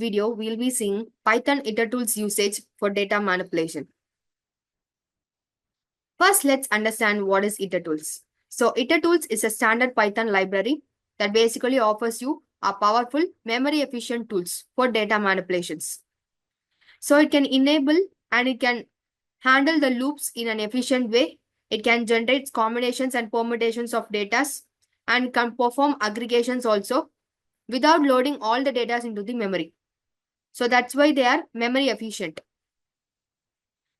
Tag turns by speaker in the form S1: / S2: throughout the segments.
S1: video, we'll be seeing Python Itertools usage for data manipulation. First, let's understand what is Itertools. So Itertools is a standard Python library that basically offers you a powerful memory efficient tools for data manipulations. So it can enable and it can handle the loops in an efficient way. It can generate combinations and permutations of data and can perform aggregations also without loading all the data into the memory. So that's why they are memory efficient.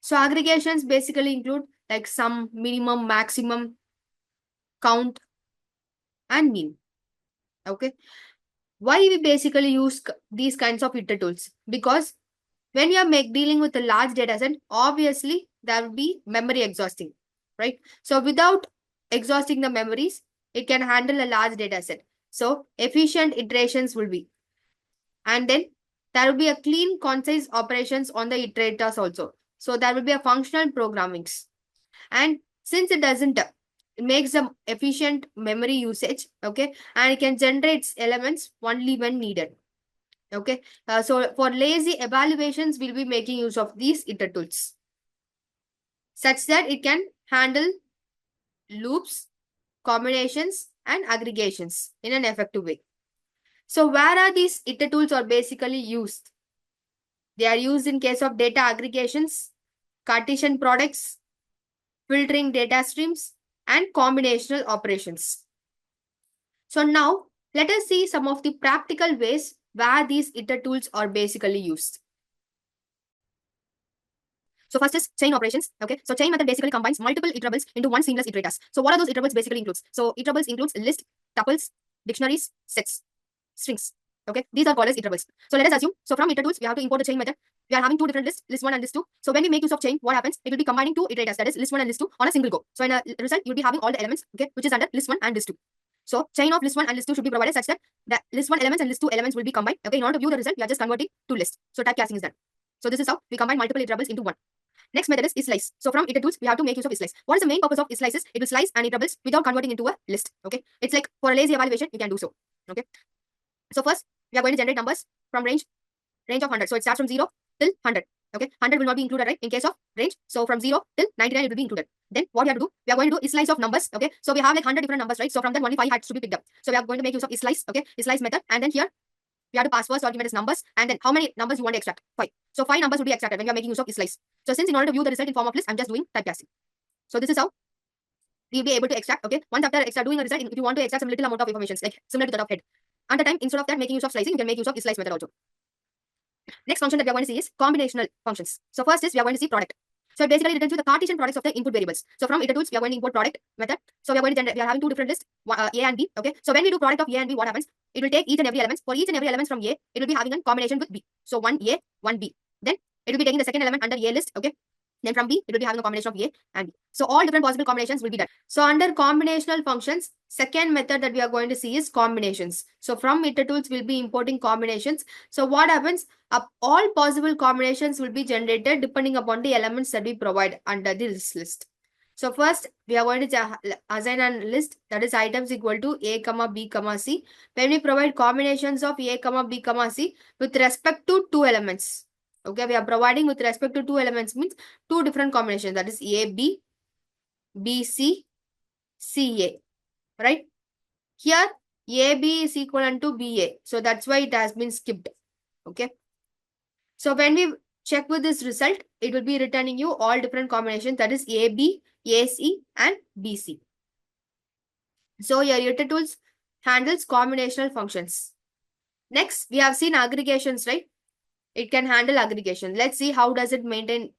S1: So aggregations basically include like sum, minimum, maximum, count, and mean. Okay. Why we basically use these kinds of Itertools? Because when you are dealing with a large data set, obviously there will be memory exhausting, right? So without exhausting the memories, it can handle a large data set. So efficient iterations will be. And then there will be a clean, concise operations on the iterators also. So there will be a functional programmings. And since it doesn't, it makes the efficient memory usage, okay? And it can generate elements only when needed. Okay, so for lazy evaluations, we'll be making use of these Itertools such that it can handle loops, combinations, and aggregations in an effective way. So where are these Itertools are basically used? They are used in case of data aggregations, Cartesian products, filtering data streams, and combinational operations. So now let us see some of the practical ways where these Itertools are basically used. So first is chain operations. Okay, so chain method basically combines multiple iterables into one seamless iterators. So what are those iterables basically includes? So iterables includes list, tuples, dictionaries, sets, strings. Okay, these are called as iterables. So let us assume, so from Itertools, we have to import the chain method. We are having two different lists, list 1 and list 2. So when we make use of chain, what happens? It will be combining two iterators, that is list 1 and list 2 on a single go. So in a result, you'll be having all the elements, okay, which is under list 1 and list 2. So chain of list 1 and list 2 should be provided such that the list 1 elements and list 2 elements will be combined. Okay, in order to view the result, we are just converting to list. So typecasting is done. So this is how we combine multiple iterables into one. Next method is slice. So from Itertools, we have to make use of slice. What is the main purpose of slices? It will slice and iterables without converting into a list. Okay, it's like for a lazy evaluation, you can do so. Okay, so first we are going to generate numbers from range of 100. So it starts from 0 till 100. Okay, 100 will not be included, right, in case of range. So from 0 till 99 it will be included. Then what we have to do? We are going to do slice of numbers. Okay, so we have like 100 different numbers, right? So from that only 5 has to be picked up. So we are going to make use of slice. Okay, slice method, and then here we have to pass first argument as numbers, and then how many numbers you want to extract? 5. So 5 numbers will be extracted when you are making use of slice. So since in order to view the result in form of list, I'm just doing typecasting. So this is how we'll be able to extract. Okay, once after doing a result, if you want to extract some little amount of information, like similar to that of head, at the time instead of that making use of slicing, you can make use of slice method also. Next function that we are going to see is combinational functions. So first is we are going to see product. So it basically returns you the Cartesian products of the input variables. So from Itertools, we are going to import product method. So we are going to generate, we are having two different lists, A and B. Okay, so when we do product of A and B, what happens? It will take each and every element. For each and every element from A, it will be having a combination with B. So one A, one B. Then it will be taking the second element under A list. Okay. Then from B, it will be having a combination of A and B. So all different possible combinations will be done. So under combinational functions, second method that we are going to see is combinations. So from Itertools, we'll be importing combinations. So what happens? All possible combinations will be generated depending upon the elements that we provide under this list. So first, we are going to assign a list that is items equal to A, B, C. When we provide combinations of A, B, C with respect to two elements. Okay, we are providing with respect to two elements means two different combinations, that is AB, BC, CA, right? Here AB is equivalent to BA, so that's why it has been skipped. Okay, so when we check with this result, it will be returning you all different combinations, that is AB, AC, and BC. So your Itertools handles combinational functions. Next, we have seen aggregations, right? It can handle aggregation. Let's see how does it maintain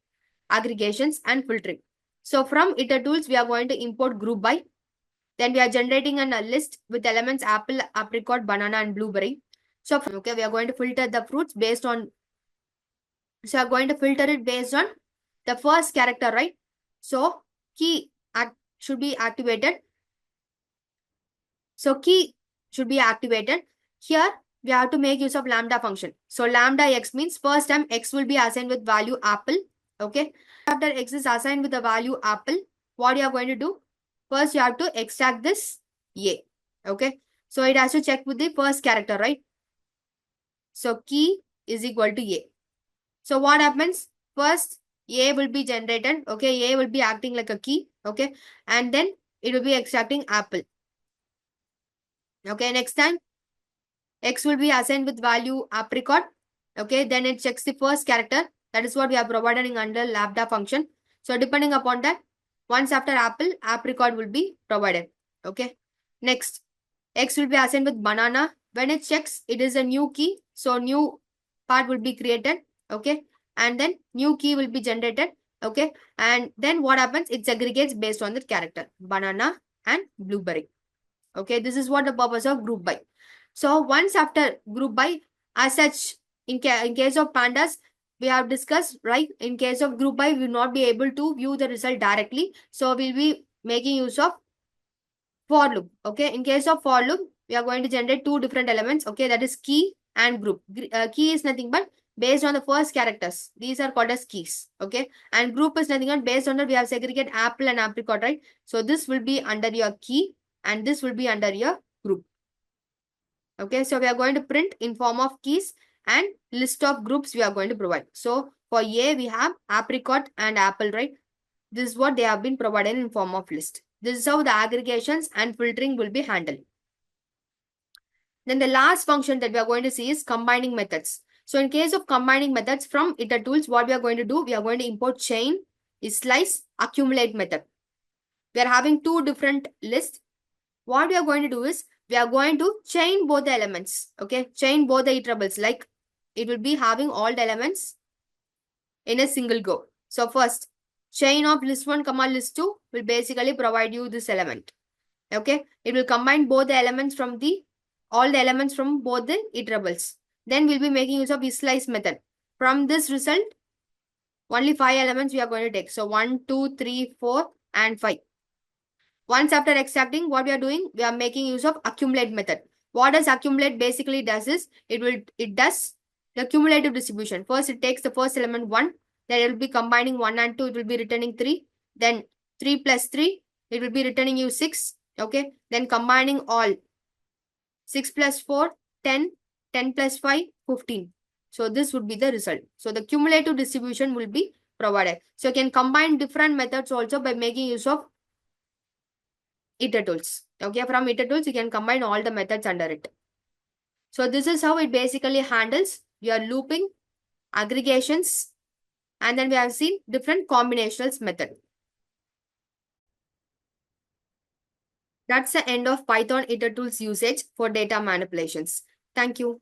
S1: aggregations and filtering. So from Itertools, we are going to import group by. Then we are generating a list with elements apple, apricot, banana, and blueberry. So okay, we are going to filter the fruits based on. So we are going to filter it based on the first character, right? So key should be activated. So key should be activated. Here we have to make use of lambda function. So lambda x means first time x will be assigned with value apple. Okay. After x is assigned with the value apple, what you are going to do? First you have to extract this A. Okay. So it has to check with the first character, right? So key is equal to A. So what happens? First, A will be generated. Okay, A will be acting like a key. Okay, and then it will be extracting apple. Okay, next time X will be assigned with value apricot. Okay, then it checks the first character. That is what we are providing under lambda function. So depending upon that, once after apple, apricot will be provided. Okay, next X will be assigned with banana. When it checks, it is a new key. So new part will be created. Okay, and then new key will be generated. Okay, and then what happens? It segregates based on the character banana and blueberry. Okay, this is what the purpose of group by. So once after group by, as such, in case of pandas, we have discussed, right? In case of group by, we will not be able to view the result directly. So we'll be making use of for loop. Okay, in case of for loop, we are going to generate two different elements. Okay, that is key and group. Key is nothing but based on the first characters. These are called as keys. Okay, and group is nothing but based on that we have segregated apple and apricot, right? So this will be under your key and this will be under your group. Okay, so we are going to print in form of keys and list of groups we are going to provide. So for A, we have apricot and apple, right? This is what they have been provided in form of list. This is how the aggregations and filtering will be handled. Then the last function that we are going to see is combining methods. So in case of combining methods from Itertools, what we are going to do, we are going to import chain, slice, accumulate method. We are having two different lists. What we are going to do is, we are going to chain both the elements. Okay, chain both the iterables. Like it will be having all the elements in a single go. So first, chain of list 1 comma list 2 will basically provide you this element. Okay, it will combine both the elements from all the elements from both the iterables. Then we'll be making use of slice method. From this result, only 5 elements we are going to take. So 1, 2, 3, 4 and 5. Once after extracting, what we are doing, we are making use of accumulate method. What does accumulate basically does is, it does the cumulative distribution. First, it takes the first element 1, then it will be combining 1 and 2, it will be returning 3. Then 3 plus 3, it will be returning you 6. Okay, then combining all 6 plus 4, 10, 10 plus 5, 15. So this would be the result. So the cumulative distribution will be provided. So you can combine different methods also by making use of Itertools. Okay, from Itertools, you can combine all the methods under it. So this is how it basically handles your looping, aggregations, and then we have seen different combinationals method. That's the end of Python Itertools usage for data manipulations. Thank you.